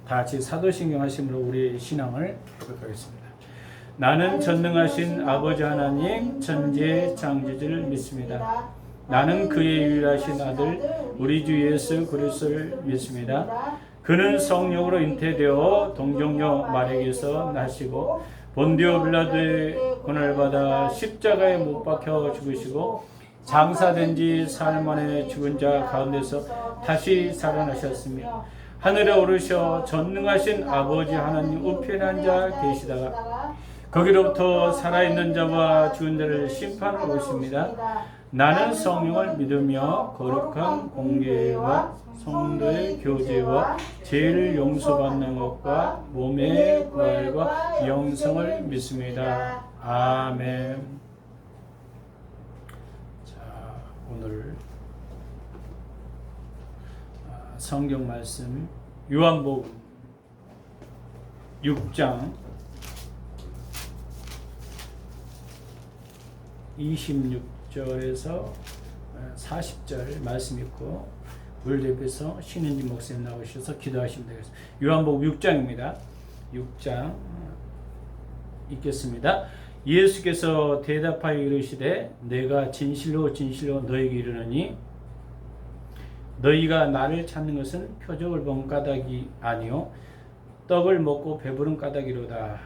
다 같이 사도신경 하심으로 우리의 신앙을 회복하겠습니다. 나는 전능하신 아버지 하나님 천지의 창조주를 믿습니다. 나는 그의 유일하신 아들 우리 주 예수 그리스도를 믿습니다. 그는 성령으로 잉태되어 동정녀 마리아에게서 나시고 본디오 빌라도의 고난을 받아 십자가에 못 박혀 죽으시고 장사된 지 사흘 만에 죽은 자 가운데서 다시 살아나셨으며 하늘에 오르셔 전능하신 아버지 하나님 우편에 앉아 계시다가 거기로부터 살아있는 자와 죽은 자를 심판하러 오십니다. 나는 성령을 믿으며 거룩한 공예와 성도의 교제와 죄를 용서받는 것과 몸의 부활과 영생을 믿습니다. 아멘. 자, 오늘 성경 말씀 요한복음 6장 26절에서 40절 말씀 있고 물대표에서 신은진 목사님 나오셔서 기도하시면 되겠습니다. 요한복음 6장입니다. 6장 읽겠습니다. 예수께서 대답하여 이르시되 내가 진실로 진실로 너희에게 이르노니 너희가 나를 찾는 것은 표적을 본 까닭이 아니요 떡을 먹고 배부른 까닭이로다.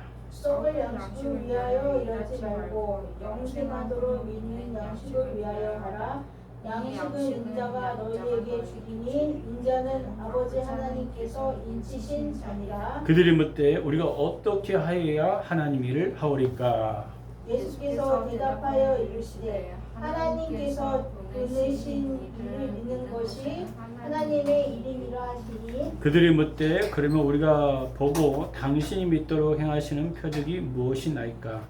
떡을 양식을 위하여 일하지 말고 영생하도록 믿는 양식을 위하여 하라. 양식은 인자가 너희에게 주리니 인자는 아버지 하나님께서 인치신 자니라. 그들이 묻되 우리가 어떻게 하여야 하나님 일을 하오리까? 예수께서 대답하여 이르시되 하나님께서 보내신 이를 믿는 것이 하나님의 일임이라 하시니. 그들이 묻되 그러면 우리가 보고 당신이 믿도록 행하시는 표적이 무엇이나이까?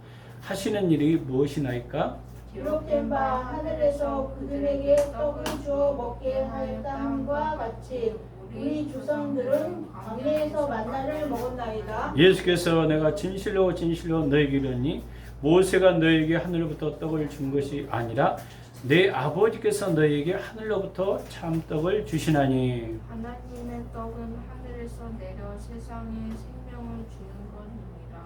하시는 일이 무엇이나이까? 기록된 바 하늘에서 그들에게 떡을 주어 먹게 하였다함과 같이 우리 조상들은 광야에서 만나를 먹었나이다. 예수께서 내가 진실로 진실로 너희에게 이르니 모세가 너희에게 하늘로부터 떡을 준 것이 아니라 내 아버지께서 너희에게 하늘로부터 참떡을 주시나니. 하나님의 떡은 하늘에서 내려 세상에 생명을 주는 것입니다.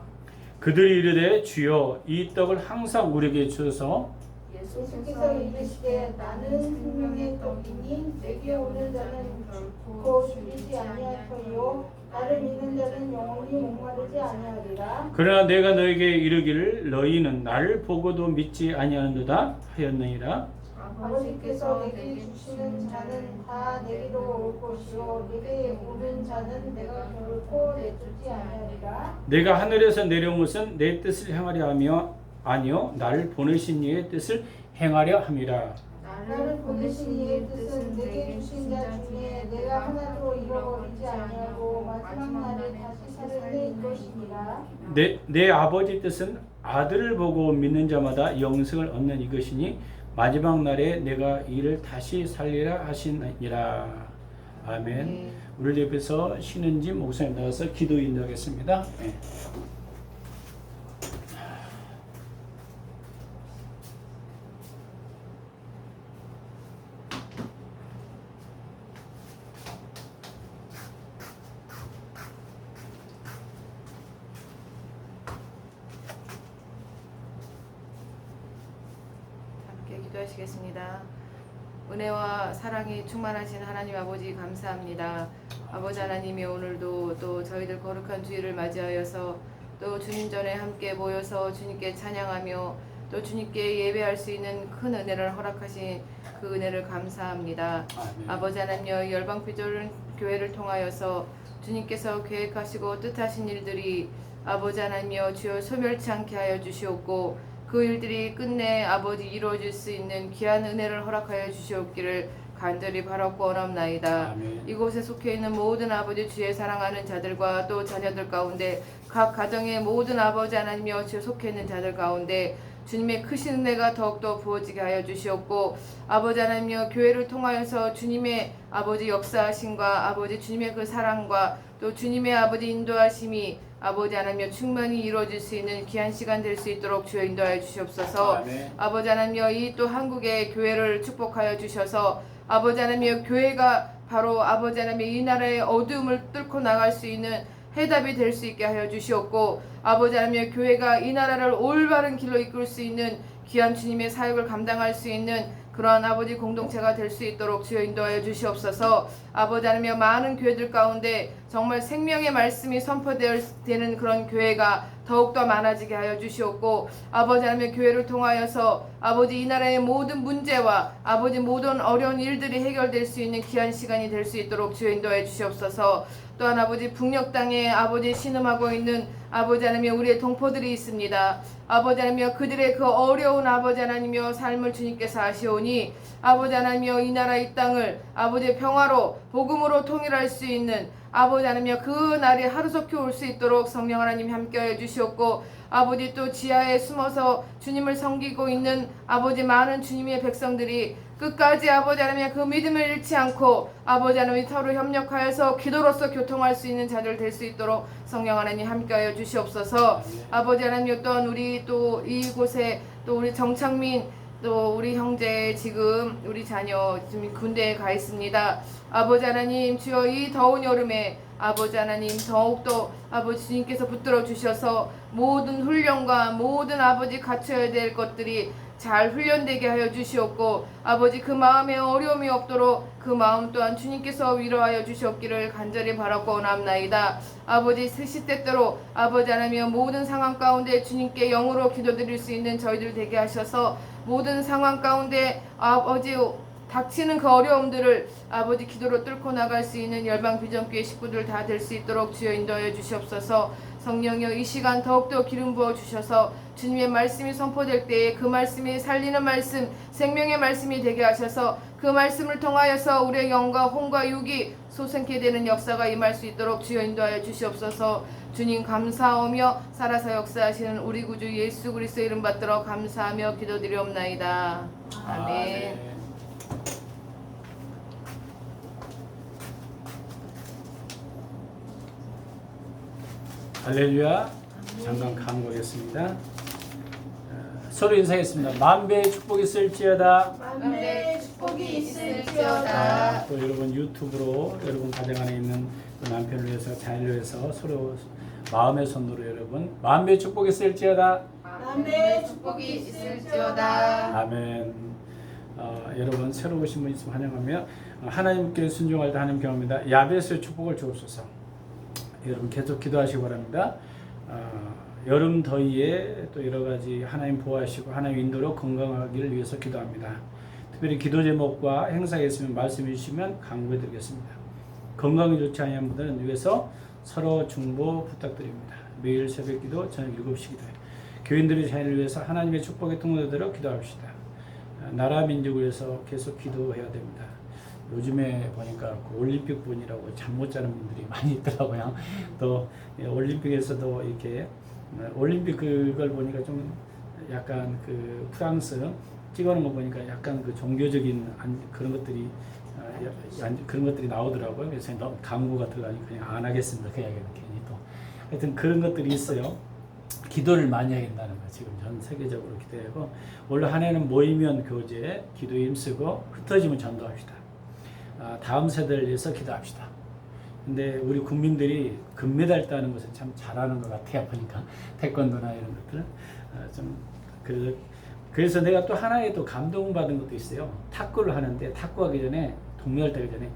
그들이 이르되 주여 이 떡을 항상 우리에게 주소서. 예수께서 이르시되 나는 생명의 떡이니 내게 오는 자는 결코 죽이지 아니할 터이요 나를 믿는 자는 영원히 목마르지 아니하리라. 그러나 내가 너에게 이르기를 너희는 나를 보고도 믿지 아니하는도다 하였느니라. 아버지께서 내게 주시는 자는 다 내게로 올 것이요 내게 오는 자는 내가 결코 내주지 아니하리라. 내가 하늘에서 내려온 것은 내 뜻을 행하려 하며 아니요 나를 보내신 이의 뜻을 행하려 함이라. 나를 보내신 이의 뜻은 내게 주신 자 중에 내가 하나도 잃어버리지 아니하고 마지막 날에 다시 살을 이것이니라. 내 아버지 뜻은 아들을 보고 믿는 자마다 영생을 얻는 이것이니 마지막 날에 내가 이를 다시 살리라 하시니라. 아멘. 우리 옆에서 신은진 목사님 나와서 기도 인도하겠습니다. 네. 기도하시겠습니다. 은혜와 사랑이 충만하신 하나님 아버지 감사합니다. 아버지 하나님이 오늘도 또 저희들 거룩한 주일을 맞이하여서 또 주님 전에 함께 모여서 주님께 찬양하며 또 주님께 예배할 수 있는 큰 은혜를 허락하신 그 은혜를 감사합니다. 아멘. 아버지 하나님 열방피조를 교회를 통하여서 주님께서 계획하시고 뜻하신 일들이 아버지 하나님여 주여 소멸치 않게 하여 주시옵고 그 일들이 끝내 아버지 이루어질 수 있는 귀한 은혜를 허락하여 주시옵기를 간절히 바라고 원합나이다. 아멘. 이곳에 속해 있는 모든 아버지 주의 사랑하는 자들과 또 자녀들 가운데 각 가정의 모든 아버지 하나님여 주에 속해 있는 자들 가운데 주님의 크신 은혜가 더욱더 부어지게 하여 주시옵고 아버지 하나님여 교회를 통하여서 주님의 아버지 역사하심과 아버지 주님의 그 사랑과 또 주님의 아버지 인도하심이 아버지 하나님여 충만히 이루어질 수 있는 귀한 시간 될 수 있도록 주여 인도하여 주시옵소서. 아멘. 아버지 하나님여 이 또 한국의 교회를 축복하여 주셔서 아버지 하나님여 교회가 바로 아버지 하나님 이 나라의 어두움을 뚫고 나갈 수 있는 해답이 될 수 있게 하여 주시옵고, 아버지 하나님 교회가 이 나라를 올바른 길로 이끌 수 있는 귀한 주님의 사역을 감당할 수 있는 그러한 아버지 공동체가 될 수 있도록 주여 인도하여 주시옵소서. 아버지 하나님 많은 교회들 가운데 정말 생명의 말씀이 선포되는 그런 교회가 더욱더 많아지게 하여 주시옵고, 아버지 하나님 교회를 통하여서 아버지 이 나라의 모든 문제와 아버지 모든 어려운 일들이 해결될 수 있는 귀한 시간이 될 수 있도록 주여 인도하여 주시옵소서. 또한 아버지 북녘 땅에 아버지 신음하고 있는 아버지 하나님 우리의 동포들이 있습니다. 아버지 하나님 그들의 그 어려운 아버지 하나님이여 삶을 주님께서 아시오니, 아버지 하나님이여 이 나라 이 땅을 아버지의 평화로 복음으로 통일할 수 있는 아버지 하나님이여 그 날이 하루속히 올 수 있도록 성령 하나님 함께하여 주시옵고, 아버지 또 지하에 숨어서 주님을 섬기고 있는 아버지 많은 주님의 백성들이 끝까지 아버지 하나님 그 믿음을 잃지 않고 아버지 하나님 서로 협력하여서 기도로서 교통할 수 있는 자들 될 수 있도록 성령 하나님 함께하여 주시옵소서. 아버지 하나님 또한 우리 또 이곳에 또 우리 정창민 또 우리 형제 지금 우리 자녀 지금 군대에 가 있습니다. 아버지 하나님 주여 이 더운 여름에 아버지 하나님 더욱더 아버지 주님께서 붙들어 주셔서 모든 훈련과 모든 아버지 갖춰야 될 것들이 잘 훈련되게 하여 주시옵고, 아버지 그 마음에 어려움이 없도록 그 마음 또한 주님께서 위로하여 주시옵기를 간절히 바라고 원합나이다. 아버지 시시때때로 아버지 하나님 모든 상황 가운데 주님께 영으로 기도드릴 수 있는 저희들 되게 하셔서 모든 상황 가운데 아버지 닥치는 그 어려움들을 아버지 기도로 뚫고 나갈 수 있는 열방 비전교회 식구들 다 될 수 있도록 주여 인도하여 주시옵소서. 성령여 이 시간 더욱더 기름 부어 주셔서 주님의 말씀이 선포될 때에 그 말씀이 살리는 말씀, 생명의 말씀이 되게 하셔서 그 말씀을 통하여서 우리의 영과 혼과 육이 솟게 되는 역사가 임할 수 있도록 주여 인도하여 주시옵소서. 주님 감사하며 살아서 역사하시는 우리 구주 예수 그리스도 이름 받들어 감사하며 기도드리옵나이다. 아멘. 할렐루야. 잠깐 간구하겠습니다. 서로 인사하겠습니다. 만배의 축복이 있을지어다. 만배의 축복이 있을지어다. 또 여러분 유튜브로 여러분 가정 안에 있는 그 남편을 위해서 자녀를 위해서 서로 마음의 손으로 여러분 만배의 축복이 있을지어다. 만배의 축복이 있을지어다. 아멘. 여러분 새로 오신 분 있으면 환영하며 하나님께 순종할 때 하나님 경험합니다. 야베스의 축복을 주옵소서. 여러분 계속 기도하시기 바랍니다. 여름 더위에 또 여러 가지 하나님 보호하시고 하나님 인도로 건강하기를 위해서 기도합니다. 특별히 기도 제목과 행사가 있으면 말씀해 주시면 강구해 드리겠습니다. 건강이 좋지 않은 분들은 위해서 서로 중보 부탁드립니다. 매일 새벽 기도, 저녁 7시 기도에 교인들의 자연을 위해서 하나님의 축복의 통로되도록 기도합시다. 나라 민족을 위해서 계속 기도해야 됩니다. 요즘에 보니까 그 올림픽 분이라고 잠 못 자는 분들이 많이 있더라고요. 또 올림픽에서도 이렇게 올림픽 그걸 보니까 좀 약간 그 프랑스 찍어놓은 거 보니까 약간 그 종교적인 그런 것들이 그런 것들이 나오더라고요. 그래서 너무 강구가 들어가니 그냥 안 하겠습니다. 그 이야기는 괜히 또 하여튼 그런 것들이 있어요. 기도를 많이 해야 된다는 거 지금 전 세계적으로 기도하고 원래 한 해는 모이면 교제, 기도에 힘쓰고 흩어지면 전도합시다. 다음 세대를 위해서 기도합시다. 근데 우리 국민들이 금메달 따는 것을 참 잘하는 것 같아요. 보니까 태권도나 이런 것들 좀 그래서 내가 또 하나의 또 감동받은 것도 있어요. 탁구를 하는데 탁구하기 전에 동메달 따기 전에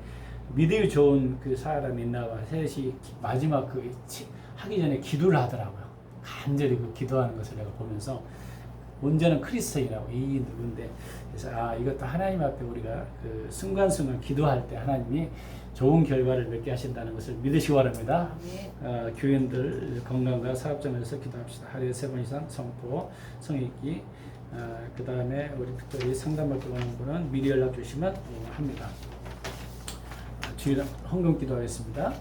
믿음이 좋은 그 사람이 있나 봐. 셋이 마지막 그 하기 전에 기도를 하더라고요. 간절히 그 기도하는 것을 내가 보면서 문제는 크리스천이라고 이 누군데 그래서 이것도 하나님 앞에 우리가 그 순간순간 기도할 때 하나님이 좋은 결과를 맺게 하신다는 것을 믿으시기 바랍니다. 교인들 건강과 사업장에서 기도합시다. 하루에 3번 이상 성포, 성익기 그 다음에 우리 특별히 상담받고 가는 분은 미리 연락 주시면 합니다. 주일 헌금 기도하겠습니다.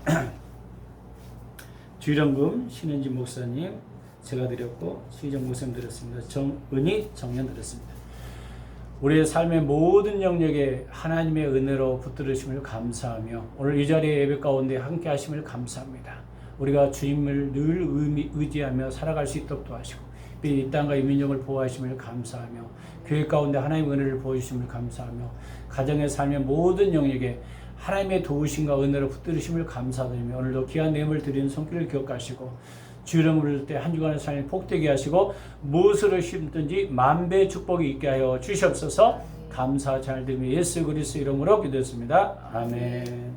주일헌금 신은지 목사님 제가 드렸고 시정 목사님 드렸습니다. 정은희 정년 드렸습니다. 우리의 삶의 모든 영역에 하나님의 은혜로 붙들으심을 감사하며 오늘 이 자리에 예배 가운데 함께 하심을 감사합니다. 우리가 주님을 늘 의지하며 살아갈 수 있도록 도와주시고 이 땅과 이 민족을 보호하심을 감사하며 교회 가운데 하나님의 은혜를 보여주심을 감사하며 가정의 삶의 모든 영역에 하나님의 도우심과 은혜로 붙들으심을 감사드리며 오늘도 귀한 내음을 드리는 손길을 기억하시고 주 이름 부를 때 한 주간의 삶이 복되게 하시고 무엇으로 심든지 만배 축복이 있게 하여 주시옵소서. 감사 잘 드리며 예수 그리스도 이름으로 기도했습니다. 아멘.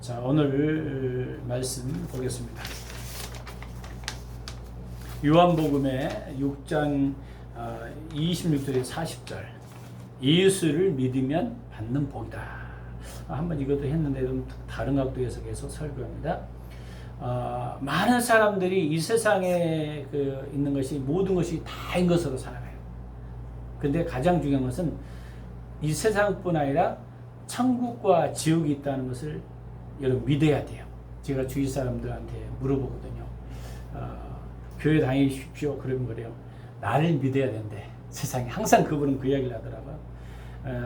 자, 오늘 말씀 보겠습니다. 요한복음의 6장 26절에 40절. 예수를 믿으면 받는 복이다. 한번 이것도 했는데 좀 다른 각도에서 계속 설교합니다. 많은 사람들이 이 세상에 있는 것이 모든 것이 다인 것으로 살아가요. 근데 가장 중요한 것은 이 세상뿐 아니라 천국과 지옥이 있다는 것을 여러분 믿어야 돼요. 제가 주위 사람들한테 물어보거든요. 교회 다니십시오. 그러면 그래요. 나를 믿어야 된대. 세상에 항상 그분은 그 이야기를 하더라고요.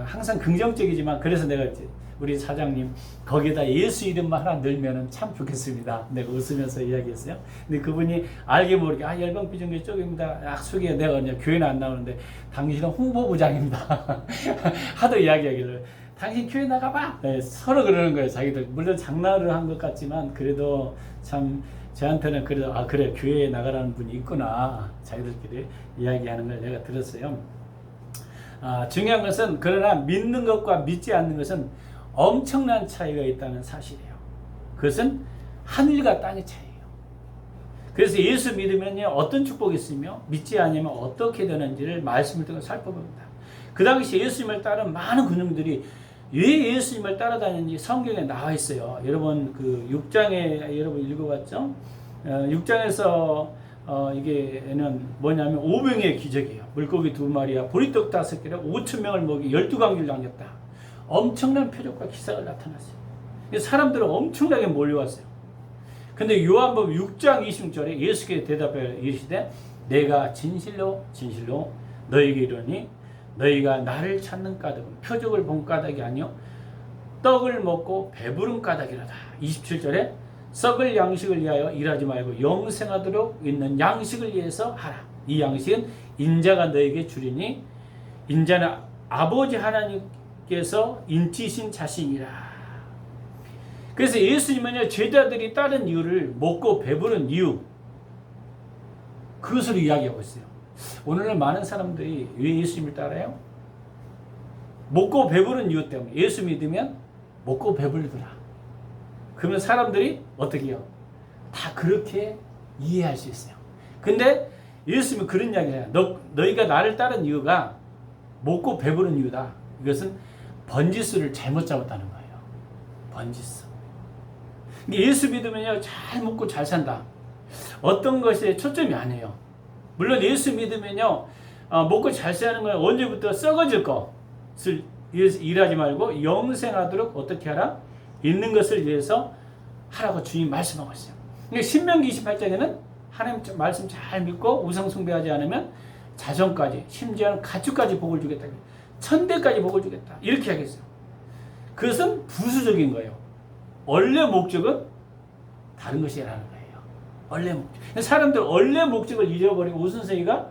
항상 긍정적이지만 그래서 내가 우리 사장님 거기에다 예수 이름만 하나 넣으면 참 좋겠습니다. 내가 웃으면서 이야기했어요. 근데 그분이 알게 모르게 열방비전교회 쪽입니다. 약속이에요. 내가 이제 교회는 안 나오는데 당신은 홍보부장입니다. 하도 이야기하기를 당신 교회 나가봐. 네, 서로 그러는 거예요. 자기들 물론 장난을 한 것 같지만 그래도 참 저한테는 그래도 그래 교회에 나가라는 분이 있구나. 자기들끼리 이야기하는 걸 내가 들었어요. 중요한 것은 그러나 믿는 것과 믿지 않는 것은 엄청난 차이가 있다는 사실이에요. 그것은 하늘과 땅의 차이예요. 그래서 예수 믿으면요 어떤 축복이 있으며 믿지 않으면 어떻게 되는지를 말씀을 통해 살펴봅니다. 그 당시 예수님을 따른 많은 군중들이 왜 예수님을 따라다녔는지 성경에 나와 있어요. 여러분 그 6장에 여러분 읽어봤죠? 6장에서 이게는 뭐냐면 오병의 기적이에요. 물고기 2마리와 보리떡 5개로 5,000명을 먹이 12광기를 남겼다. 엄청난 표적과 기사가 나타났어요. 사람들은 엄청나게 몰려왔어요. 근데 요한복음 6장 26절에 예수께서 대답하여 이르시되 내가 진실로 진실로 너희에게 이르노니 너희가 나를 찾는 까닭은 표적을 본 까닭이 아니요 떡을 먹고 배부른 까닭이로다. 27절에 썩을 양식을 위하여 일하지 말고 영생하도록 있는 양식을 위해서 하라. 이 양식은 인자가 너에게 주리니 인자는 아버지 하나님께서 인치신 자신이라. 그래서 예수님은요 제자들이 따른 이유를 먹고 배부른 이유 그것으로 이야기하고 있어요. 오늘날 많은 사람들이 왜 예수님을 따라요? 먹고 배부른 이유 때문에. 예수 믿으면 먹고 배부르더라. 그러면 사람들이 어떻게 해요? 다 그렇게 이해할 수 있어요. 근데 예수님은 그런 이야기를 해요. 너희가 나를 따른 이유가 먹고 배부른 이유다. 이것은 번지수를 잘못 잡았다는 거예요. 번지수. 예수 믿으면요 잘 먹고 잘 산다. 어떤 것에 초점이 아니에요. 물론 예수 믿으면요 먹고 잘 사는 건 언제부터 썩어질 것을 위해서 일하지 말고 영생하도록 어떻게 하라? 있는 것을 위해서 하라고 주님 말씀하고 있어요. 신명기 28장에는 하나님 말씀 잘 믿고 우상 숭배하지 않으면 자손까지 심지어는 가축까지 복을 주겠다. 천대까지 복을 주겠다. 이렇게 하겠어요. 그것은 부수적인 거예요. 원래 목적은 다른 것이라는 거예요. 원래 목적. 사람들 원래 목적을 잃어버리고 우선순위가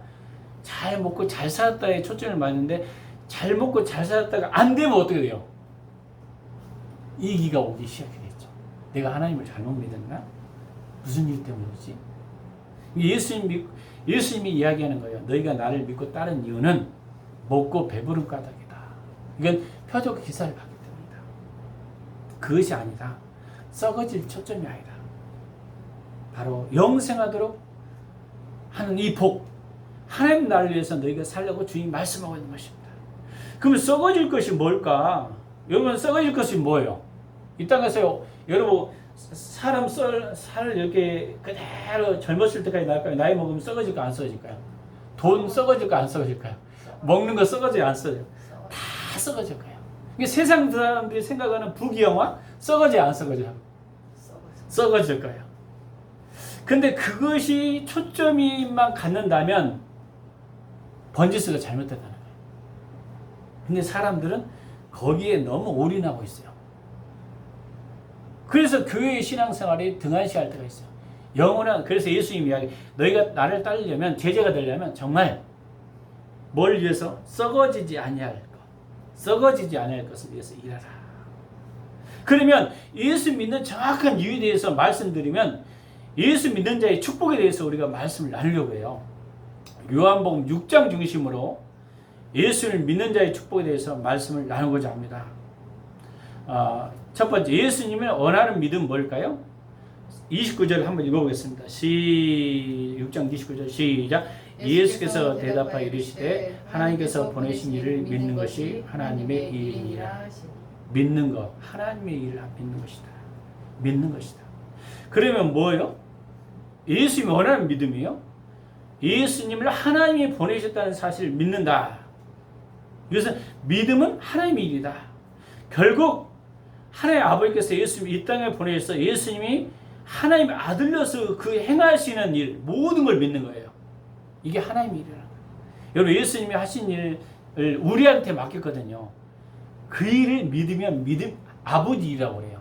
잘 먹고 잘 살았다에 초점을 맞는데 잘 먹고 잘 살았다가 안 되면 어떻게 돼요? 이기가 오기 시작했죠. 내가 하나님을 잘못 믿었나? 무슨 일 때문이지? 예수님이 이야기하는 거예요. 너희가 나를 믿고 따른 이유는 먹고 배부른 까닭이다. 이건 표적 기사를 받기 때문이다. 그것이 아니다. 썩어질 초점이 아니다. 바로 영생하도록 하는 이 복, 하나님 나를 위해서 너희가 살려고 주님이 말씀하고 있는 것입니다. 그러면 썩어질 것이 뭘까? 여러분 썩어질 것이 뭐예요? 이 땅에서 여러분 사람 살 이렇게 그대로 젊었을 때까지 날까요? 나이 먹으면 썩어질까 안 썩어질까요? 돈 썩어질까 안 썩어질까요? 먹는 거 썩어져요 안 썩어져요? 다 썩어질 거예요. 이게 세상 사람들이 생각하는 부귀영화 썩어져요 안 썩어져요? 썩어질 거예요. 근데 그것이 초점이만 갖는다면 번지수가 잘못됐다는 거예요. 근데 사람들은 거기에 너무 올인하고 있어요. 그래서 교회의 신앙생활이 등한시할 때가 있어요. 영원한, 그래서 예수님이 이야기, 너희가 나를 따르려면, 제자가 되려면 정말 뭘 위해서? 썩어지지 아니할 것, 썩어지지 아니할 것을 위해서 일하라. 그러면 예수 믿는 정확한 이유에 대해서 말씀드리면 예수 믿는 자의 축복에 대해서 우리가 말씀을 나누려고 해요. 요한복음 6장 중심으로 예수를 믿는 자의 축복에 대해서 말씀을 나누고자 합니다. 첫 번째, 예수님을 원하는 믿음 뭘까요? 29절 한번 읽어보겠습니다. 6장 29절 시작. 예수께서 대답하여 이르시되 하나님께서 보내신 이를 믿는 것이 하나님의 일이니라. 믿는 것, 하나님의 일을 믿는 것이다. 믿는 것이다. 그러면 뭐예요? 예수님이 원하는 믿음이요? 예수님을 하나님이 보내셨다는 사실을 믿는다. 이것은 믿음은 하나님의 일이다. 결국 하나님 아버지께서 예수님을 이 땅에 보내셔서 예수님이 하나님의 아들로서 그 행하시는 일, 모든 걸 믿는 거예요. 이게 하나님의 일이라는 거예요. 여러분, 예수님이 하신 일을 우리한테 맡겼거든요. 그 일을 믿으면 아버지 일이라고 해요.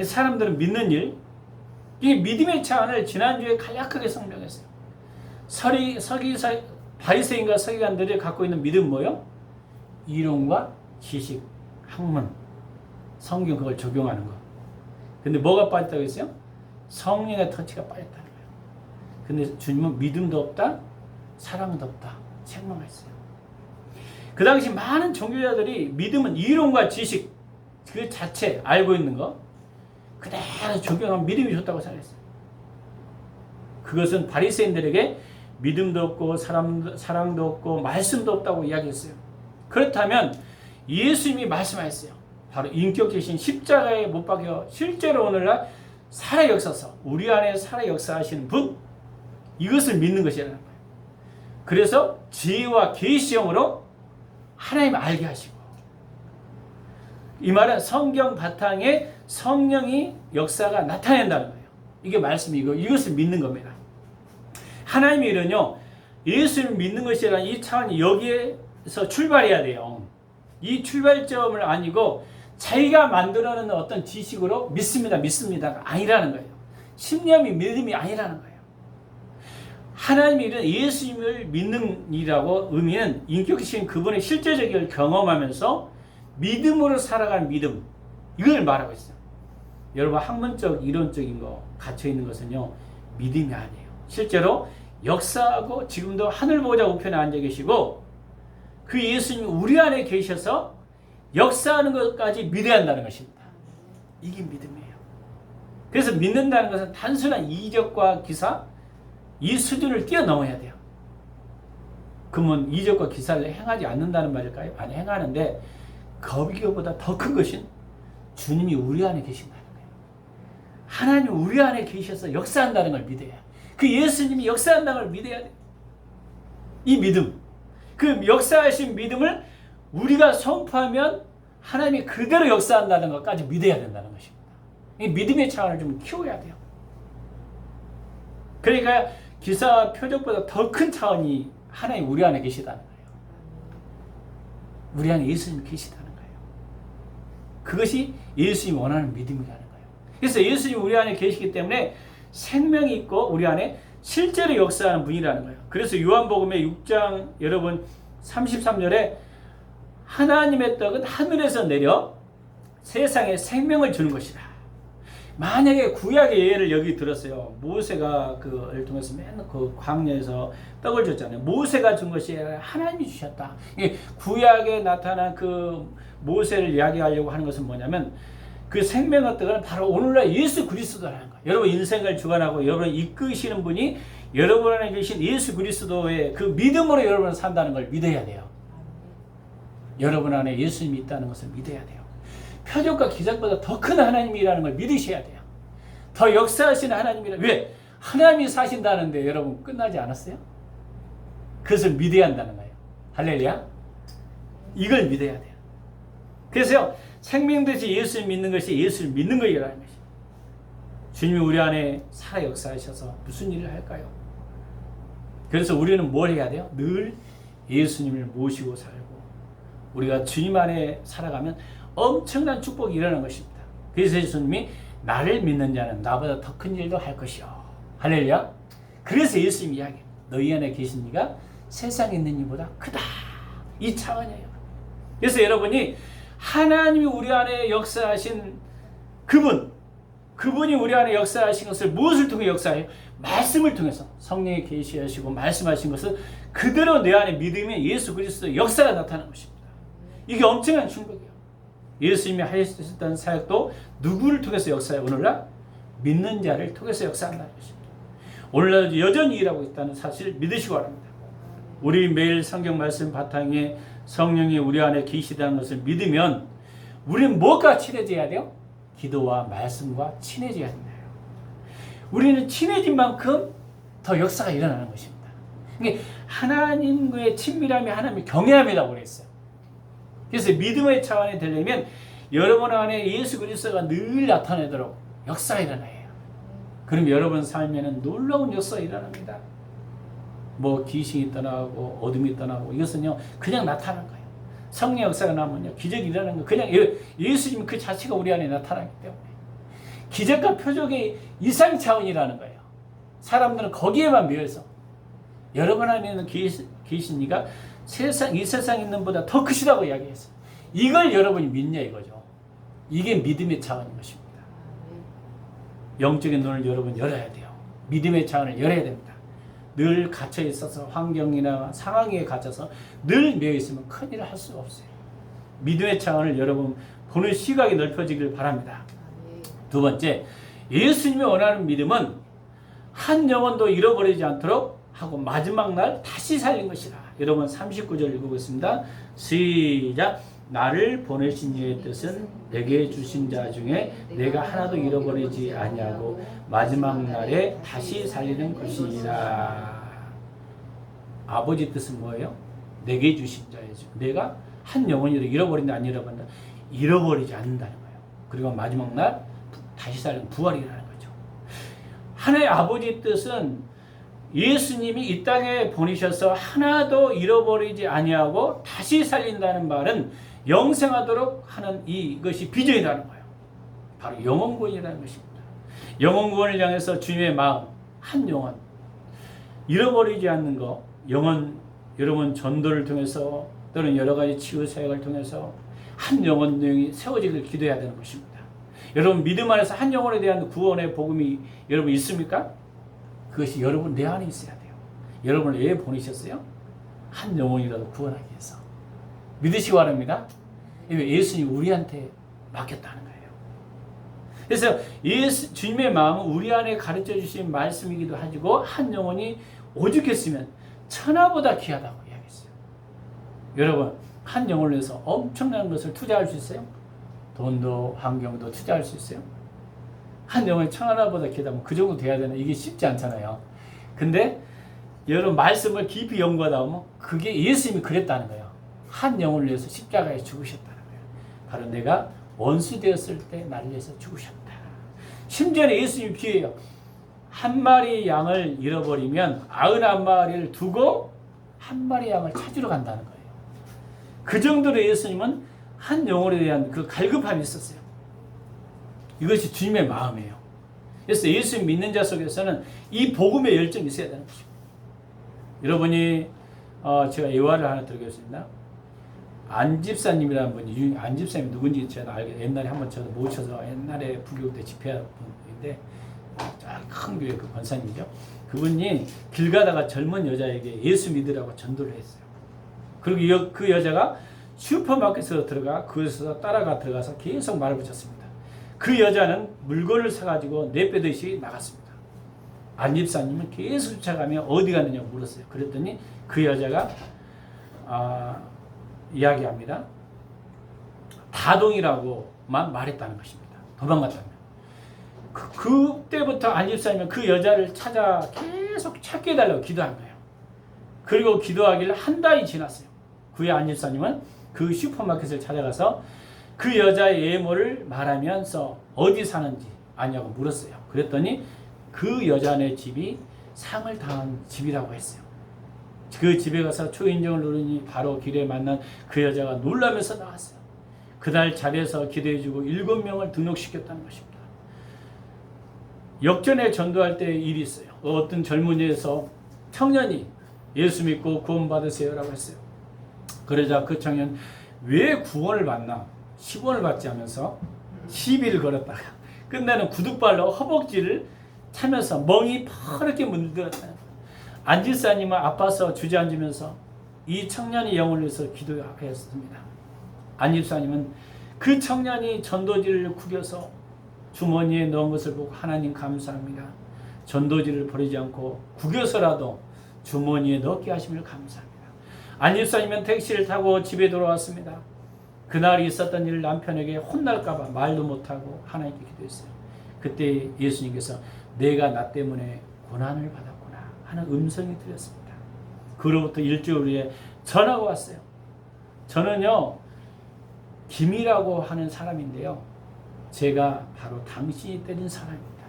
사람들은 믿는 일, 이 믿음의 차원을 지난주에 간략하게 설명했어요. 바리새인과 서기관들이 갖고 있는 믿음 뭐예요? 이론과 지식, 학문, 성경 그걸 적용하는 거. 근데 뭐가 빠졌다고 했어요? 성령의 터치가 빠졌다는 거예요. 근데 주님은 믿음도 없다, 사랑도 없다, 책망했어요. 그 당시 많은 종교자들이 믿음은 이론과 지식 그 자체 알고 있는 거 그대로 적용하면 믿음이 좋다고 생각했어요. 그것은 바리새인들에게 믿음도 없고 사랑도 없고 말씀도 없다고 이야기했어요. 그렇다면 예수님이 말씀하셨어요. 바로 인격계신 십자가에 못 박혀 실제로 오늘날 살아 역사서 우리 안에 살아 역사하시는 분, 이것을 믿는 것이라는 거예요. 그래서 지혜와 계시형으로 하나님을 알게 하시고, 이 말은 성경 바탕에 성령이 역사가 나타낸다는 거예요. 이게 말씀이고 이것을 믿는 겁니다. 하나님의 일은요, 예수를 믿는 것이라는 이 차원이 여기에서 출발해야 돼요. 이 출발점을 아니고 자기가 만들어내는 어떤 지식으로 믿습니다가 아니라는 거예요. 신념이 믿음이 아니라는 거예요. 하나님의 일은 예수님을 믿는 이라고 의미는 인격이신 그분의 실제적인 경험하면서 믿음으로 살아가는 믿음, 이걸 말하고 있어요. 여러분, 학문적 이론적인 거 갇혀있는 것은요 믿음이 아니에요. 실제로 역사하고 지금도 하늘 보좌 우편에 앉아 계시고 그 예수님이 우리 안에 계셔서 역사하는 것까지 믿어야 한다는 것입니다. 이게 믿음이에요. 그래서 믿는다는 것은 단순한 이적과 기사, 이 수준을 뛰어넘어야 돼요. 그러면 이적과 기사를 행하지 않는다는 말일까요? 아니, 행하는데 거기보다 더 큰 것은 주님이 우리 안에 계신다는 거예요. 하나님 우리 안에 계셔서 역사한다는 걸 믿어야 해요. 그 예수님이 역사한다는 걸 믿어야 돼요. 이 믿음, 그 역사하신 믿음을 우리가 선포하면 하나님이 그대로 역사한다는 것까지 믿어야 된다는 것입니다. 이 믿음의 차원을 좀 키워야 돼요. 그러니까 기사와 표적보다 더 큰 차원이 하나님 우리 안에 계시다는 거예요. 우리 안에 예수님이 계시다는 거예요. 그것이 예수님이 원하는 믿음이라는 거예요. 그래서 예수님이 우리 안에 계시기 때문에 생명이 있고 우리 안에 실제로 역사하는 분이라는 거예요. 그래서 요한복음의 6장 여러분 33절에 하나님의 떡은 하늘에서 내려 세상에 생명을 주는 것이다. 만약에 구약의 예를 여기 들었어요. 모세가 그를 통해서 맨날 그 광야에서 떡을 줬잖아요. 모세가 준 것이 아니라 하나님이 주셨다. 구약에 나타난 그 모세를 이야기하려고 하는 것은 뭐냐면 그 생명의 떡은 바로 오늘날 예수 그리스도라는 거예요. 여러분 인생을 주관하고 여러분을 이끄시는 분이 여러분 안에 계신 예수 그리스도의 그 믿음으로 여러분은 산다는 걸 믿어야 돼요. 여러분 안에 예수님이 있다는 것을 믿어야 돼요. 표적과 기적보다 더 큰 하나님이라는 걸 믿으셔야 돼요. 더 역사하시는 하나님이라. 왜? 하나님이 사신다는데 여러분 끝나지 않았어요? 그것을 믿어야 한다는 거예요. 할렐루야. 이걸 믿어야 돼요. 그래서 생명되시 예수를 믿는 것이 예수를 믿는 것이라는 것이죠. 주님이 우리 안에 살아 역사하셔서 무슨 일을 할까요? 그래서 우리는 뭘 해야 돼요? 늘 예수님을 모시고 살고 우리가 주님 안에 살아가면 엄청난 축복이 일어나는 것입니다. 그래서 예수님이 나를 믿는 자는 나보다 더 큰 일도 할 것이요. 할렐루야. 그래서 예수님이 이야기해요. 너희 안에 계신 이가 세상에 있는 이보다 크다. 이 차원이에요. 그래서 여러분이 하나님이 우리 안에 역사하신 그분이 우리 안에 역사하신 것을 무엇을 통해 역사해요? 말씀을 통해서 성령이 계시하시고 말씀하신 것을 그대로 내 안에 믿으면 예수 그리스도의 역사가 나타나는 것입니다. 이게 엄청난 충격이에요. 예수님이 하셨던 사역도 누구를 통해서 역사해요? 오늘날 믿는 자를 통해서 역사한다는 것입니다. 오늘날 여전히 일하고 있다는 사실을 믿으시기 바랍니다. 우리 매일 성경 말씀 바탕에 성령이 우리 안에 계시다는 것을 믿으면 우리는 무엇과 친해져야 돼요? 기도와 말씀과 친해져야 된다. 우리는 친해진 만큼 더 역사가 일어나는 것입니다. 그러니까 하나님과의 친밀함이 하나님의 경외함이라고 그랬어요. 그래서 믿음의 차원이 되려면 여러분 안에 예수 그리스도가 늘 나타나도록 역사가 일어나요. 그럼 여러분 삶에는 놀라운 역사가 일어납니다. 뭐 귀신이 떠나고 어둠이 떠나고 이것은요 그냥 나타난 거예요. 성령 역사가 나면요 기적이 일어나는 거 그냥 예수님 그 자체가 우리 안에 나타나기 때문에 기적과 표적의 이상 차원이라는 거예요. 사람들은 거기에만 매여서 여러분 안에 있는 계신 이가 이 세상에 있는 보다 더 크시다고 이야기했어요. 이걸 여러분이 믿냐 이거죠. 이게 믿음의 차원인 것입니다. 영적인 눈을 여러분 열어야 돼요. 믿음의 차원을 열어야 됩니다. 늘 갇혀 있어서 환경이나 상황에 갇혀서 늘 매여 있으면 큰일을 할 수가 없어요. 믿음의 차원을 여러분 보는 시각이 넓혀지길 바랍니다. 두 번째, 예수님이 원하는 믿음은 한 영혼도 잃어버리지 않도록 하고 마지막 날 다시 살린 것이라. 여러분 39절 읽어보겠습니다. 시작. 나를 보내신 이의 뜻은 내게 주신 자 중에 내가 하나도 잃어버리지 아니하고 마지막 날에 다시 살리는 것이니라. 아버지 뜻은 뭐예요? 내게 주신 자이죠. 내가 한 영혼이라도 잃어버린다 안 잃어버린다? 잃어버리지 않는다는 거예요. 그리고 마지막 날 다시 살리는 부활이라는 거죠. 하나의 아버지 뜻은 예수님이 이 땅에 보내셔서 하나도 잃어버리지 아니하고 다시 살린다는 말은 영생하도록 하는 이것이 비전이라는 거예요. 바로 영혼구원이라는 것입니다. 영혼구원을 향해서 주님의 마음, 한 영혼 잃어버리지 않는 거, 여러분 전도를 통해서 또는 여러 가지 치유 사역을 통해서 한 영혼이 세워지길 기도해야 되는 것입니다. 여러분 믿음 안에서 한 영혼에 대한 구원의 복음이 여러분 있습니까? 그것이 여러분 내 안에 있어야 돼요. 여러분을 왜 보내셨어요? 한 영혼이라도 구원하기 위해서. 믿으시기 바랍니다. 예수님이 우리한테 맡겼다는 거예요. 그래서 주님의 마음은 우리 안에 가르쳐 주신 말씀이기도 하고 한 영혼이 오죽했으면 천하보다 귀하다고 이야기했어요. 여러분 한 영혼을 위해서 엄청난 것을 투자할 수 있어요? 돈도 환경도 투자할 수 있어요? 한 영혼이 천하보다 귀하다면 그 정도 돼야 되나? 이게 쉽지 않잖아요. 근데 여러분 말씀을 깊이 연구하다 보면 그게 예수님이 그랬다는 거예요. 한 영혼을 위해서 십자가에 죽으셨다는 거예요. 바로 내가 원수 되었을 때 나를 위해서 죽으셨다. 심지어는 예수님이 비유해요. 한 마리 양을 잃어버리면 99마리를 두고 한 마리 양을 찾으러 간다는 거예요. 그 정도로 예수님은 한 영혼에 대한 그 갈급함이 있었어요. 이것이 주님의 마음이에요. 그래서 예수 믿는 자 속에서는 이 복음의 열정이 있어야 되는 것입니다. 여러분이 제가 예화를 하나 드리겠습니다. 안집사님이라는 분이 안집사님이 누군지 제가 알게 옛날에 한번 저도 모셔서 옛날에 부교육 때 집회한 분인데 큰 교회 그 권사님이죠. 그분이 길 가다가 젊은 여자에게 예수 믿으라고 전도를 했어요. 그리고 그 여자가 슈퍼마켓으로 들어가 그것에서 따라가 들어가서 계속 말을 붙였습니다. 그 여자는 물건을 사가지고 내빼듯이 나갔습니다. 안집사님은 계속 쫓아가며 어디 갔느냐고 물었어요. 그랬더니 그 여자가 이야기합니다. 다동이라고만 말했다는 것입니다. 도망갔다는. 그때부터 안집사님은 그 여자를 찾아 계속 찾게 해달라고 기도한 거예요. 그리고 기도하기를 한 달이 지났어요. 그의 안집사님은 그 슈퍼마켓을 찾아가서 그 여자의 외모를 말하면서 어디 사는지 아냐고 물었어요. 그랬더니 그 여자네 집이 상을 당한 집이라고 했어요. 그 집에 가서 초인종을 누르니 바로 길에 만난 그 여자가 놀라면서 나왔어요. 그날 자리에서 기도해주고 7명을 등록시켰다는 것입니다. 역전에 전도할 때 일이 있어요. 어떤 젊은이에서 청년이 예수 믿고 구원받으세요라고 했어요. 그러자 그 청년 왜 구원을 받나? 10원을 받지 않으면서 시비를 걸었다가 끝내는 구둣발로 허벅지를 차면서 멍이 퍼렇게 물들었다. 안집사님은 아파서 주저앉으면서 이 청년의 영혼을 위해서 기도하였습니다. 안집사님은 그 청년이 전도지를 구겨서 주머니에 넣은 것을 보고 하나님 감사합니다. 전도지를 버리지 않고 구겨서라도 주머니에 넣게 하심을 감사합니다. 안집사님은 택시를 타고 집에 돌아왔습니다. 그날 있었던 일을 남편에게 혼날까봐 말도 못하고 하나님께 기도했어요. 그때 예수님께서 내가 나 때문에 고난을 받았구나 하는 음성이 들렸습니다. 그로부터 일주일 후에 전화가 왔어요. 저는요 김이라고 하는 사람인데요, 제가 바로 당신이 때린 사람입니다.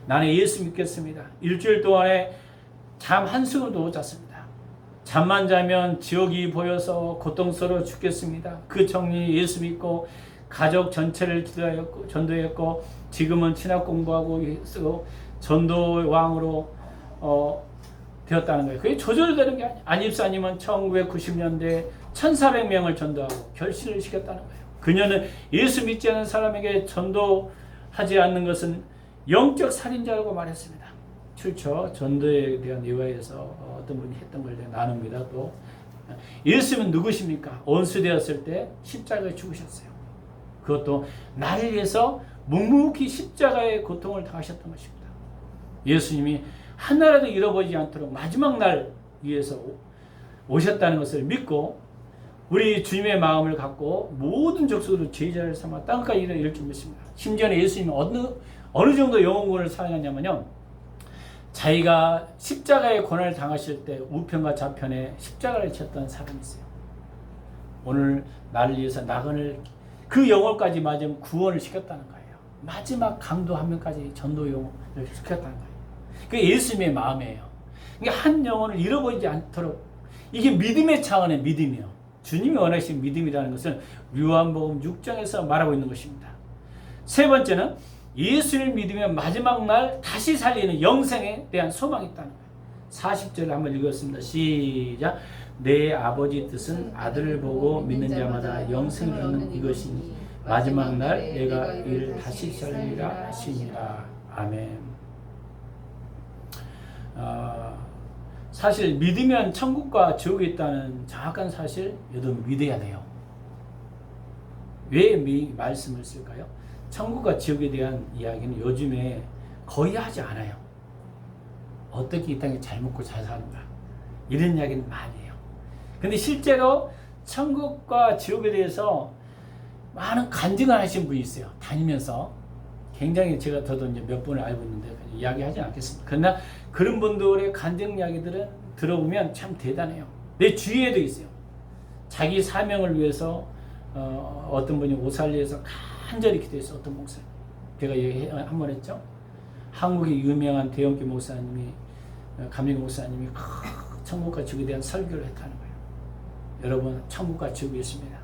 나는 예수 믿겠습니다. 일주일 동안에 잠 한숨도 못 잤습니다. 잠만 자면 지옥이 보여서 고통스러워 죽겠습니다. 그 청년이 예수 믿고 가족 전체를 기도하였고 전도했고 지금은 신학 공부하고 쓰고 전도왕으로 되었다는 거예요. 그게 조절되는 게 아니에요. 안집사님은 1990년대 1400명을 전도하고 결신을 시켰다는 거예요. 그녀는 예수 믿지 않는 사람에게 전도하지 않는 것은 영적 살인자라고 말했습니다. 출처 전도에 대한 예화에서 어떤 분이 했던 걸 나눕니다. 또 예수님은 누구십니까? 원수되었을 때 십자가에 죽으셨어요. 그것도 나를 위해서 묵묵히 십자가의 고통을 당하셨던 것입니다. 예수님이 하나라도 잃어버리지 않도록 마지막 날 위해서 오셨다는 것을 믿고 우리 주님의 마음을 갖고 모든 족속으로 제자를 삼아 땅까지 이를 준비했습니다. 심지어는 예수님이 어느 정도 영혼을 사랑하냐면요, 자기가 십자가의 고난을 당하실 때 우편과 좌편에 십자가를 쳤던 사람이 있어요. 오늘 나를 위해서 나그네를 그 영혼까지 맞으면 구원을 시켰다는 거예요. 마지막 강도 한 명까지 전도 영혼을 시켰다는 거예요. 그게 예수님의 마음이에요. 그러니까 한 영혼을 잃어버리지 않도록, 이게 믿음의 차원의 믿음이에요. 주님이 원하시는 믿음이라는 것은 요한복음 6장에서 말하고 있는 것입니다. 세 번째는 예수를 믿으면 마지막 날 다시 살리는 영생에 대한 소망이 있다는 거예요. 40절을 한번 읽었습니다. 시작. 내 아버지 뜻은 아들을 보고 믿는 자마다 영생을 얻는 이것이니 마지막 날 내가 이를 다시 살리라 하시니라. 아멘. 사실 믿으면 천국과 지옥이 있다는 정확한 사실 여러분 믿어야 돼요. 왜 말씀을 쓸까요? 천국과 지옥에 대한 이야기는 요즘에 거의 하지 않아요. 어떻게 이 땅에 잘 먹고 잘 사는가, 이런 이야기는 많이 해요. 근데 실제로 천국과 지옥에 대해서 많은 간증을 하신 분이 있어요. 다니면서 굉장히 저도 이제 몇 분을 알고 있는데 이야기하지 않겠습니다. 그러나 그런 분들의 간증 이야기들은 들어보면 참 대단해요. 내 주위에도 있어요. 자기 사명을 위해서 어떤 분이 오살리에서 간절히 기도했어요. 어떤 목사님, 제가 얘기 한번 했죠. 한국의 유명한 대형교 목사님이, 감리교 목사님이 천국과 지옥에 대한 설교를 했다는 거예요. 여러분, 천국과 지옥이 있습니다.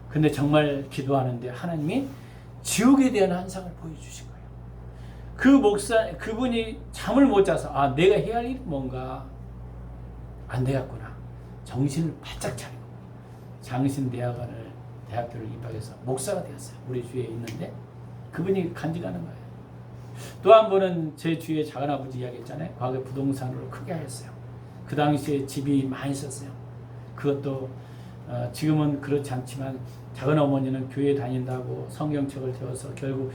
근데 정말 기도하는데 하나님이 지옥에 대한 환상을 보여주신 거예요. 그분이 잠을 못 자서 내가 해야 할 일이 뭔가 안 되겠구나. 정신을 바짝 차리고 장신대학교를 입학해서 목사가 되었어요. 우리 주위에 있는데 그분이 간증하는 거예요. 또 한 번은 제 주위에 작은아버지 이야기했잖아요. 과거에 부동산으로 크게 하였어요. 그 당시에 집이 많이 있었어요. 그것도 지금은 그렇지 않지만 작은어머니는 교회 다닌다고 성경책을 배워서 결국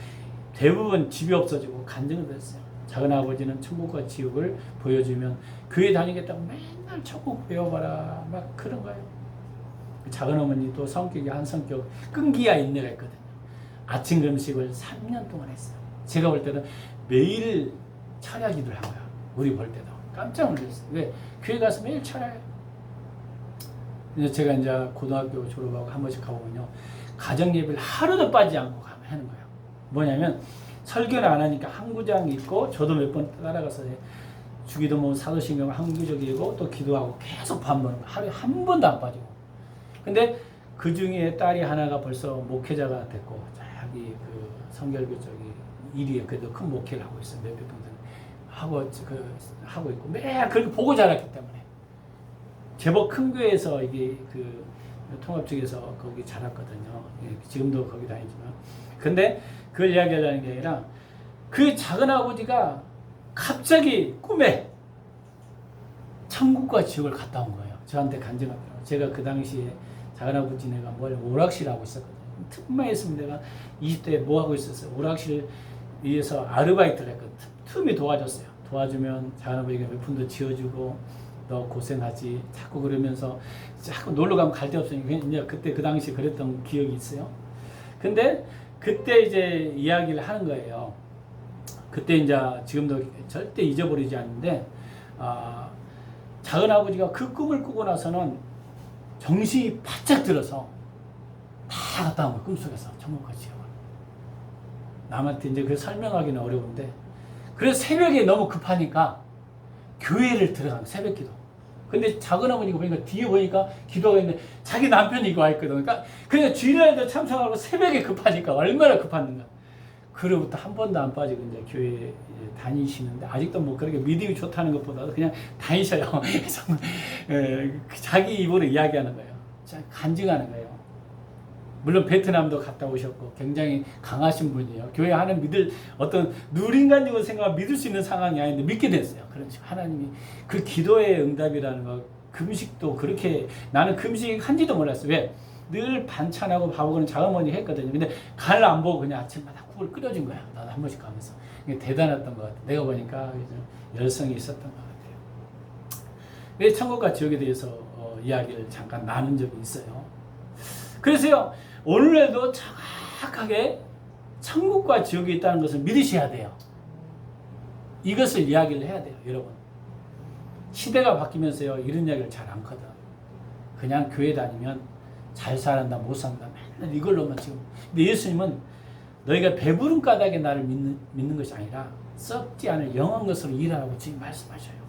대부분 집이 없어지고 간증을 했어요. 작은아버지는 천국과 지옥을 보여주면 교회 다니겠다고 맨날 천국 배워봐라 막 그런 거예요. 작은어머니도 성격이 한 성격 끈기야 인내가 있거든요. 아침 금식을 3년 동안 했어요. 제가 볼 때는 매일 철야기도를 한 거야. 우리 볼 때도 깜짝 놀랐어요. 왜? 교회 가서 매일 철야해요. 제가 이제 고등학교 졸업하고 한 번씩 가보면요, 가정 예배를 하루도 빠지지 않고 하는 거예요. 뭐냐면 설교를 안 하니까 항구장 있고, 저도 몇 번 따라가서 주기도 뭐 사도신경 항구적이고 또 기도하고 계속 반복하는 거예요. 하루에 한 번도 안 빠지고. 근데 그 중에 딸이 하나가 벌써 목회자가 됐고, 자기 그 성결교 쪽이 1위에 그래도 큰 목회를 하고 있어요. 몇백 분들 하고 있고 매일 그렇게 보고 자랐기 때문에 제법 큰 교회에서 이게 통합 측에서 거기 자랐거든요. 예, 지금도 거기 다니지만. 근데 그걸 이야기하려는 게 아니라 그 작은 아버지가 갑자기 꿈에 천국과 지옥을 갔다 온 거예요. 저한테 간증하더라고요. 제가 그 당시에 작은 아버지네가 오락실 하고 있었거든요. 틈만 있으면 내가 20대에 뭐 하고 있었어요. 오락실 위에서 아르바이트를 했거든요. 틈이 도와줬어요. 도와주면 작은 아버지가 몇 푼도 지어주고 너 고생하지 자꾸 그러면서 자꾸 놀러 가면 갈 데 없으니까 이제 그때 그 당시에 그랬던 기억이 있어요. 근데 그때 이제 이야기를 하는 거예요. 그때 이제 지금도 절대 잊어버리지 않는데 작은 아버지가 그 꿈을 꾸고 나서는 정신이 바짝 들어서 다 갔다 온 거예요. 꿈속에서 천국과 지옥을. 남한테 이제 그 설명하기는 어려운데 그래서 새벽에 너무 급하니까 교회를 들어간 새벽 기도. 근데 작은 어머니가 보니까 뒤에 보니까 기도가 있는데 자기 남편이 이거 와 있거든. 그러니까 주일날에도 참석하고 새벽에 급하니까 얼마나 급했는가. 그로부터 한 번도 안 빠지고 이제 교회에 다니시는데 아직도 뭐 그렇게 믿음이 좋다는 것보다도 그냥 다니셔요. 자기 입으로 이야기하는 거예요. 간증하는 거예요. 물론 베트남도 갔다 오셨고 굉장히 강하신 분이에요. 교회 하는 믿을 어떤 누린간적으로 생각하면 믿을 수 있는 상황이 아닌데 믿게 됐어요. 그렇죠. 하나님이 그 기도의 응답이라는 거, 금식도 그렇게 나는 금식 한지도 몰랐어요. 왜? 늘 반찬하고 밥하고는 작은머니 했거든요. 근데 간을 안 보고 그냥 아침마다 국을 끓여준 거야. 나도 한 번씩 가면서. 이게 대단했던 것 같아요. 내가 보니까 열성이 있었던 것 같아요. 왜 천국과 지옥에 대해서 이야기를 잠깐 나눈 적이 있어요. 그래서요. 오늘날도 정확하게 천국과 지옥이 있다는 것을 믿으셔야 돼요. 이것을 이야기를 해야 돼요, 여러분. 시대가 바뀌면서요, 이런 이야기를 잘 안 하거든. 그냥 교회 다니면 잘 살았다, 못 산다, 맨날 이걸로만 지금. 근데 예수님은 너희가 배부른 까닭에 나를 믿는 것이 아니라 썩지 않을 영원 것으로 일하라고 지금 말씀하셔요.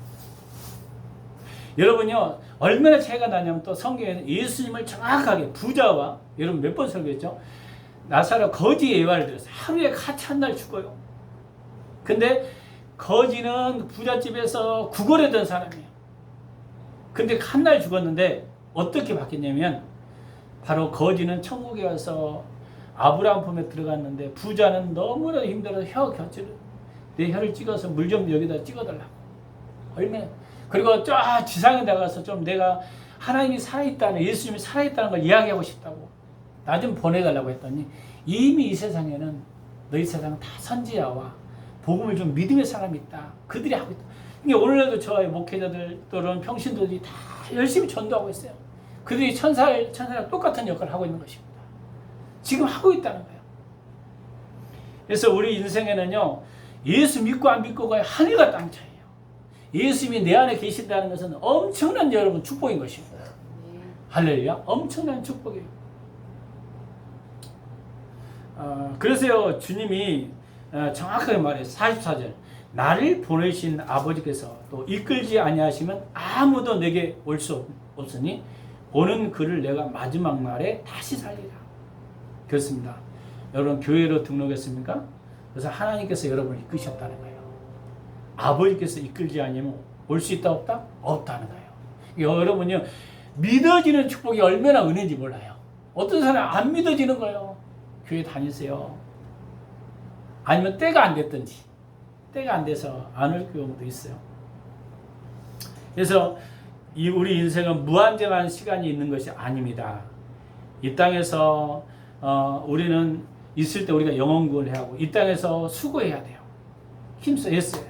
여러분요, 얼마나 차이가 나냐면 또 성경에는 예수님을 정확하게 부자와, 여러분 몇 번 설교했죠? 나사로 거지 예화를 들었어요. 하루에 같이 한 날 죽어요. 근데 거지는 부잣집에서 구걸했던 사람이에요. 근데 한 날 죽었는데 어떻게 바뀌었냐면 바로 거지는 천국에 와서 아브라함 품에 들어갔는데 부자는 너무나 힘들어서 내 혀를 찍어서 물 좀 여기다 찍어달라고. 얼마나. 그리고 저 지상에 나가서 좀 내가 하나님이 살아있다는, 예수님이 살아있다는 걸 이야기하고 싶다고 나 좀 보내달라고 했더니 이미 이 세상에는 너희 세상은 다 선지자와 복음을 좀 믿음의 사람이 있다. 그들이 하고 있다. 그러니까 오늘날도 저의 목회자들 또는 평신도들이 다 열심히 전도하고 있어요. 그들이 천사랑 똑같은 역할을 하고 있는 것입니다. 지금 하고 있다는 거예요. 그래서 우리 인생에는요, 예수 믿고 안 믿고가 하늘과 땅 차이예요. 예수님이 내 안에 계신다는 것은 엄청난 여러분 축복인 것입니다. 할렐루야. 엄청난 축복이에요. 그래서요, 주님이 정확하게 말해요. 44절. 나를 보내신 아버지께서 또 이끌지 아니하시면 아무도 내게 올 수 없으니 오는 그를 내가 마지막 날에 다시 살리라. 그렇습니다. 여러분 교회로 등록했습니까? 그래서 하나님께서 여러분을 이끄셨다는 거예요. 아버지께서 이끌지 않으면 올 수 있다 없다? 없다는 거예요. 여러분요, 믿어지는 축복이 얼마나 은혜인지 몰라요. 어떤 사람은 안 믿어지는 거예요. 교회 다니세요. 아니면 때가 안 됐든지, 때가 안 돼서 안 올 경우도 있어요. 그래서 우리 인생은 무한정한 시간이 있는 것이 아닙니다. 이 땅에서 우리는 있을 때 우리가 영혼구원을 해야 하고, 이 땅에서 수고해야 돼요. 힘써야 했어요.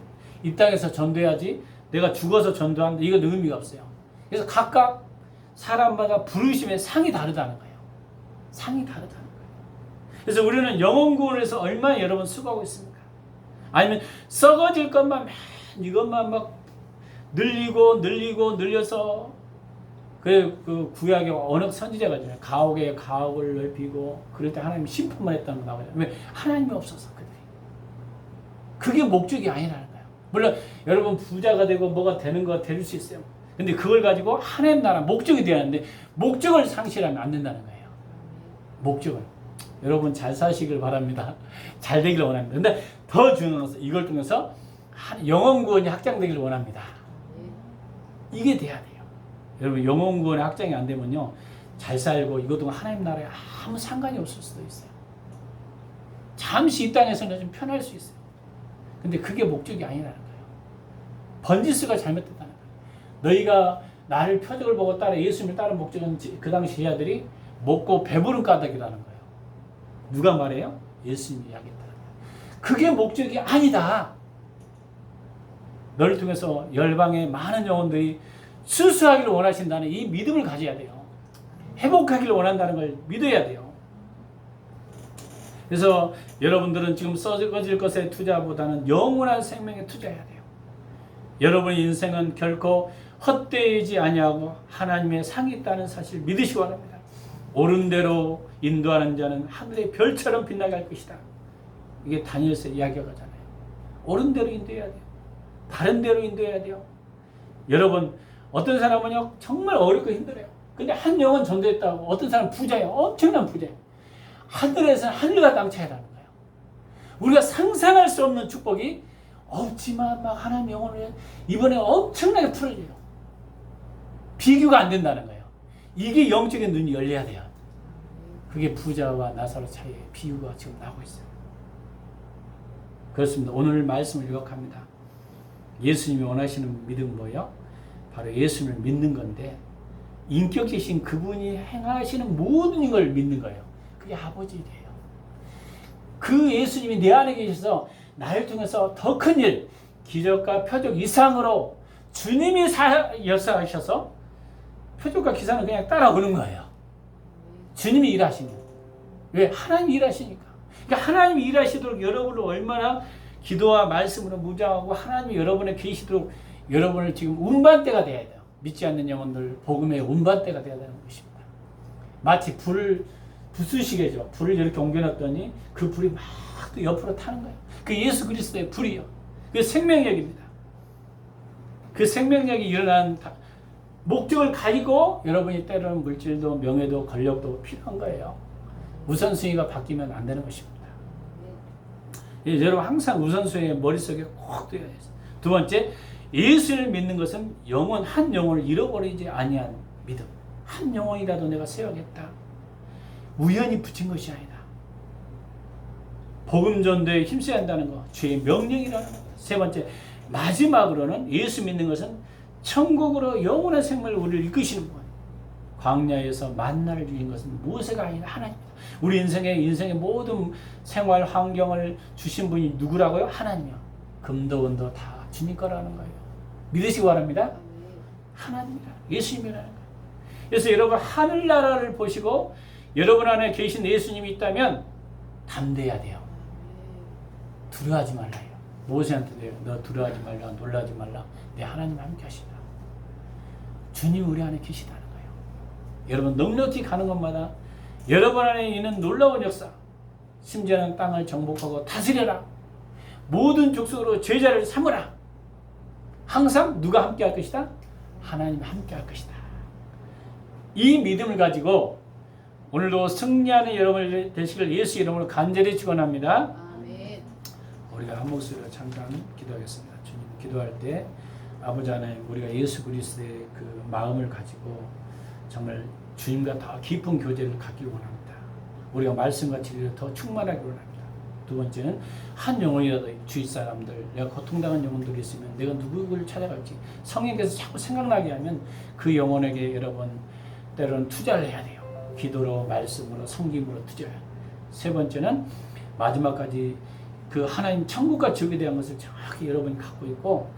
이 땅에서 전도해야지 내가 죽어서 전도하는데 이건 의미가 없어요. 그래서 각각 사람마다 부르심의 상이 다르다는 거예요. 상이 다르다는 거예요. 그래서 우리는 영혼구원을 해서 얼마나 여러분 수고하고 있습니까? 아니면 썩어질 것만 이것만 막 늘려서 그 구약의 언어 선지자가 있잖아요. 가옥에 가옥을 넓히고 그럴 때 하나님이 심판만 했다는 거 나와요. 왜? 하나님이 없어서 그들이. 그게 목적이 아니라는 거예요. 물론 여러분 부자가 되고 뭐가 되는 거 될 수 있어요. 근데 그걸 가지고 하나님 나라 목적이 되어야 하는데 목적을 상실하면 안 된다는 거예요. 목적을. 여러분 잘 사시길 바랍니다. 잘 되기를 원합니다. 근데 더 중요한 것은 이걸 통해서 영혼구원이 확장되기를 원합니다. 이게 돼야 돼요. 여러분 영혼구원의 확장이 안 되면요, 잘 살고 이것도 하나님 나라에 아무 상관이 없을 수도 있어요. 잠시 이 땅에서는 좀 편할 수 있어요. 근데 그게 목적이 아니라는 거예요. 번지수가 잘못됐다는 거예요. 너희가 나를 표적을 보고 따라 예수님을 따른 목적은 그 당시 제자들이 먹고 배부른 까닭이라는 거예요. 누가 말해요? 예수님이 이야기했다는 거예요. 그게 목적이 아니다. 너를 통해서 열방의 많은 영혼들이 수수하기를 원하신다는 이 믿음을 가져야 돼요. 회복하기를 원한다는 걸 믿어야 돼요. 그래서 여러분들은 지금 썩어질 것에 투자보다는 영원한 생명에 투자해야 돼요. 여러분의 인생은 결코 헛되지 아니하고 하나님의 상이 있다는 사실 믿으시기 바랍니다. 옳은 대로 인도하는 자는 하늘의 별처럼 빛나게 할 것이다. 이게 다니엘서 이야기가 가잖아요. 옳은 대로 인도해야 돼요. 바른 대로 인도해야 돼요. 여러분, 어떤 사람은요 정말 어렵고 힘들어요. 근데 한 영혼 전도했다고 어떤 사람은 부자예요. 엄청난 부자예요. 하늘에서는 하늘과 땅 차이라는 거예요. 우리가 상상할 수 없는 축복이 없지만 막 하나님 영혼을 이번에 엄청나게 풀어줘요. 비교가 안 된다는 거예요. 이게 영적인 눈이 열려야 돼요. 그게 부자와 나사로 차이의 비유가 지금 나오고 있어요. 그렇습니다. 오늘 말씀을 요약합니다. 예수님이 원하시는 믿음은 뭐예요? 바로 예수님을 믿는 건데 인격이신 그분이 행하시는 모든 걸 믿는 거예요. 그게 아버지예요. 그 예수님이 내 안에 계셔서 나를 통해서 더 큰 일, 기적과 표적 이상으로 주님이 역사하셔서 표적과 기사는 그냥 따라오는 거예요. 주님이 일하시는 거예요. 왜? 하나님이 일하시니까. 그러니까 하나님이 일하시도록 여러분을 얼마나 기도와 말씀으로 무장하고 하나님이 여러분에 계시도록 여러분을 지금 운반대가 돼야 돼요. 믿지 않는 영혼들 복음의 운반대가 돼야 되는 것입니다. 마치 불을 부수시개죠. 불을 이렇게 옮겨놨더니 그 불이 막 또 옆으로 타는 거예요. 그 예수 그리스도의 불이요. 그 생명력입니다. 그 생명력이 일어난 목적을 가지고 여러분이 때로는 물질도 명예도 권력도 필요한 거예요. 우선순위가 바뀌면 안 되는 것입니다. 여러분 항상 우선순위의 머릿속에 꼭 들어야 돼요. 두 번째, 예수를 믿는 것은 한 영혼을 잃어버리지 아니한 믿음. 한 영혼이라도 내가 세우겠다. 우연히 붙인 것이 아니다. 복음 전도에 힘써야 한다는 것, 주의 명령이라는 것. 세 번째, 마지막으로는 예수 믿는 것은 천국으로 영원한 생명을 우리를 이끄시는 분. 광야에서 만나를 주신 것은 모세가 아니라 하나님입니다. 우리 인생의 모든 생활 환경을 주신 분이 누구라고요? 하나님이요. 금도 은도 다 주님 거라는 거예요. 믿으시기 바랍니다. 하나님이라, 예수님이라는 거예요. 그래서 여러분 하늘나라를 보시고 여러분 안에 계신 예수님이 있다면 담대해야 돼요. 두려워하지 말라요. 모세한테도요. 너 두려워하지 말라, 놀라지 말라. 내 하나님 함께 하시다. 주님 우리 안에 계시다는 거예요. 여러분 넉넉히 가는 것마다 여러분 안에 있는 놀라운 역사, 심지어는 땅을 정복하고 다스려라. 모든 족속으로 제자를 삼으라. 항상 누가 함께 할 것이다? 하나님이 함께 할 것이다. 이 믿음을 가지고 오늘도 승리하는 여러분 되시길 예수 이름으로 간절히 축원합니다. 아멘. 우리가 한 목소리로 잠깐 기도하겠습니다. 주님, 기도할 때 아버지 하나님, 우리가 예수 그리스도의 그 마음을 가지고 정말 주님과 더 깊은 교제를 갖기를 원합니다. 우리가 말씀과 진리를 더 충만하게 원합니다. 두 번째는 한 영혼이라도 주위 사람들, 내가 고통당한 영혼들이 있으면 내가 누구를 찾아갈지 성령께서 자꾸 생각나게 하면 그 영혼에게 여러분 때로는 투자를 해야 돼요. 기도로, 말씀으로, 섬김으로 투자해야 돼요. 세 번째는 마지막까지 그 하나님 천국과 지옥에 대한 것을 정확히 여러분이 갖고 있고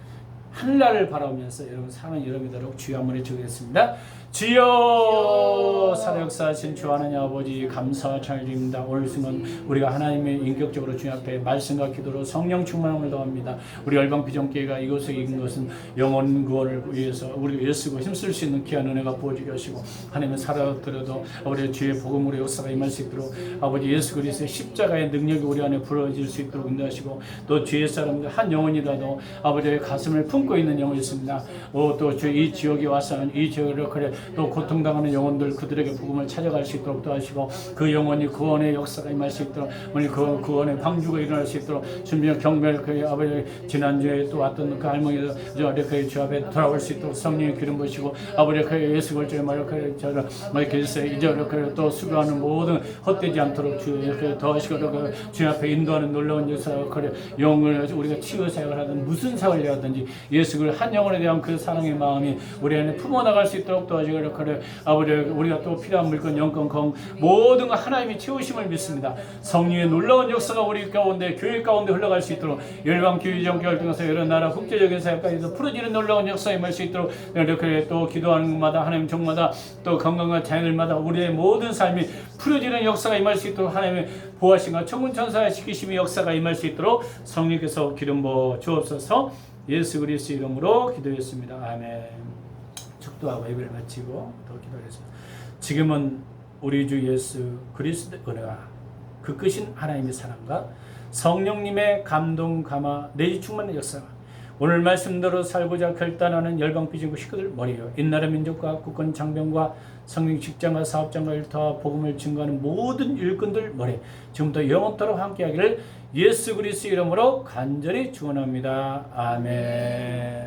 하늘나라를 바라보면서 여러분 사는 여러분이 되도록 주여 한번 해주겠습니다. 주여 살아역사하신 주 하나님 아버지 감사 찬양드립니다. 오늘 순간 우리가 하나님의 인격적으로 주님 앞에 말씀과 기도로 성령 충만함을 더합니다. 우리 열방 비전교회가 이곳에 있는 것은 영혼 구원을 위해서 우리가 애쓰고 힘쓸 수 있는 귀한 은혜가 부어지게 하시고 하나님은 살아들어도 아버지 주의 복음으로 역사가 임할 수 있도록 아버지 예수 그리스도의 십자가의 능력이 우리 안에 부어질 수 있도록 인도하시고 또 주의 사람들 한 영혼이라도 아버지의 가슴을 품고 있는 영혼이 있습니다. 또 이 지역에 와서는 이 지역을 그래 또 고통당하는 영혼들 그들에게 복음을 찾아갈 수 있도록 도와주시고 그 영혼이 구원의 역사가 임할 수 있도록 오늘 그 구원의 방주가 일어날 수 있도록 준비한 경배를 그 아버지 지난주에 또 왔던 그 할머니도 그 주 앞에 돌아올 수 있도록 성령의 기름 부으시고 아버지 그 예수 결정에 말로 그 저를 그리스도 이제 또 수고하는 모든 헛되지 않도록 주 이렇게 더하시고 그 주 앞에 인도하는 놀라운 역사 그 영을 우리가 치유 사역을 하든 무슨 사역을 하든지 예수 그 한 영혼에 대한 그 사랑의 마음이 우리 안에 품어 나갈 수 있도록 도와주시고 그래 아버지 우리가 또 필요한 물건 영권 공 모든 거 하나님이 채우심을 믿습니다. 성령의 놀라운 역사가 우리 가운데 교회 가운데 흘러갈 수 있도록 열방 교회정 교회를 통해서 여러 나라 국제적인 사역까지도 풀어지는 놀라운 역사에 임할 수 있도록 이렇게 또 기도하는 것마다 하나님 종마다 또 건강과 자연을마다 우리의 모든 삶이 풀어지는 역사가 임할 수 있도록 하나님의 보호하심과 천군 천사의 지키심의 역사가 임할 수 있도록 성령께서 기름 부어 주옵소서. 예수 그리스도 이름으로 기도했습니다. 아멘. 축도하고 예배를 마치고 더 기도하겠습니다. 지금은 우리 주 예수 그리스도의 은혜와 그 크신 하나님의 사랑과 성령님의 감동 감화 내지 충만한 역사가 오늘 말씀대로 살고자 결단하는 열방 비전국 식구들 머리요 인나라 민족과 국권 장병과 성령 직장과 사업장과 일터와 복음을 증거하는 모든 일꾼들 머리 지금부터 영원토록 함께하기를 예수 그리스도 이름으로 간절히 축원합니다. 아멘.